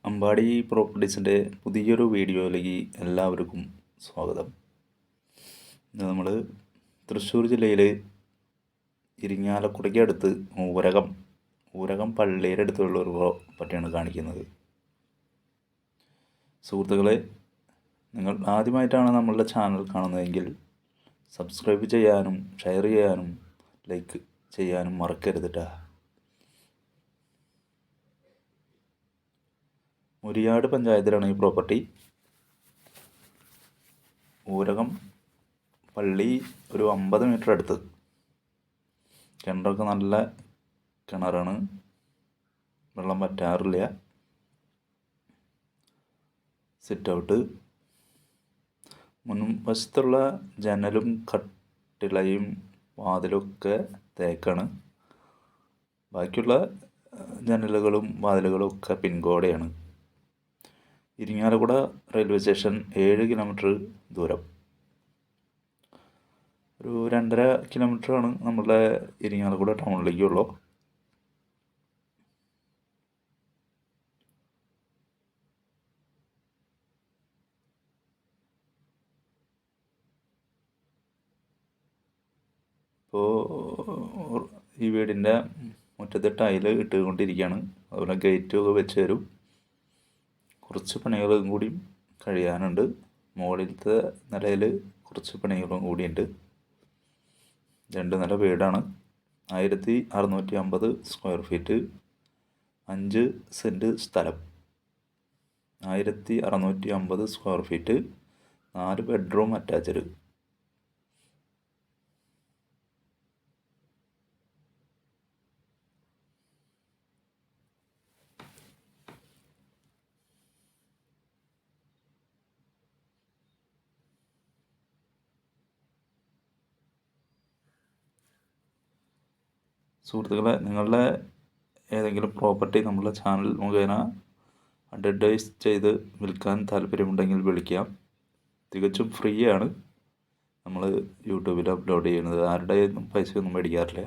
അമ്പാടി പ്രോപ്പർട്ടീസിൻ്റെ പുതിയൊരു വീഡിയോയിലേക്ക് എല്ലാവർക്കും സ്വാഗതം. ഇന്ന് നമ്മൾ തൃശ്ശൂർ ജില്ലയിൽ ഇരിങ്ങാലക്കുടയ്ക്ക് അടുത്ത് ഊരകം പള്ളിയുടെ അടുത്തുള്ള ഒരു പറ്റിയാണ് കാണിക്കുന്നത്. സുഹൃത്തുക്കളെ, നിങ്ങൾ ആദ്യമായിട്ടാണ് നമ്മളുടെ ചാനൽ കാണുന്നതെങ്കിൽ സബ്സ്ക്രൈബ് ചെയ്യാനും ഷെയർ ചെയ്യാനും ലൈക്ക് ചെയ്യാനും മറക്കരുത് ട്ടാ. മുരിയാട് പഞ്ചായത്തിലാണ് ഈ പ്രോപ്പർട്ടി. ഊരകം പള്ളി ഒരു 50 മീറ്റർ അടുത്ത്. കിണറൊക്കെ നല്ല കിണറാണ്, വെള്ളം വറ്റാറില്ല. സിറ്റ് ഔട്ട്, മുൻവശത്തുള്ള ജനലും കട്ടിളയും വാതിലൊക്കെ തേക്കാണ്. ബാക്കിയുള്ള ജനലുകളും വാതിലുകളും ഒക്കെ പിൻകോടയാണ്. ഇരിങ്ങാലക്കുട റെയിൽവേ സ്റ്റേഷൻ 7 കിലോമീറ്റർ ദൂരം. ഒരു 2.5 കിലോമീറ്ററാണ് നമ്മളുടെ ഇരിങ്ങാലക്കുട ടൗണിലേക്കുള്ളൂ. ഇപ്പോൾ ഈ വീടിൻ്റെ മുറ്റത്ത് ടൈല് ഇട്ടുകൊണ്ടിരിക്കുകയാണ്. അതുപോലെ ഗേറ്റും ഒക്കെ വെച്ച് തരും. കുറച്ച് പണികളും കൂടി കഴിയാനുണ്ട്. മുകളിലത്തെ നിലയിൽ കുറച്ച് പണികളും കൂടിയുണ്ട്. 2 നില വീടാണ്. 1650 സ്ക്വയർ ഫീറ്റ്, 5 സെൻറ്റ് സ്ഥലം. 1650 സ്ക്വയർ ഫീറ്റ്, 4 ബെഡ്റൂം അറ്റാച്ച്ഡ്. സുഹൃത്തുക്കളെ, നിങ്ങളുടെ ഏതെങ്കിലും പ്രോപ്പർട്ടി നമ്മളുടെ ചാനൽ മുഖേന അഡ്വർടൈസ് ചെയ്ത് വിൽക്കാൻ താല്പര്യമുണ്ടെങ്കിൽ വിളിക്കാം. തികച്ചും ഫ്രീ ആണ് നമ്മൾ യൂട്യൂബിൽ അപ്ലോഡ് ചെയ്യുന്നത്. ആരുടെയൊന്നും പൈസയൊന്നും മേടിക്കാറില്ല.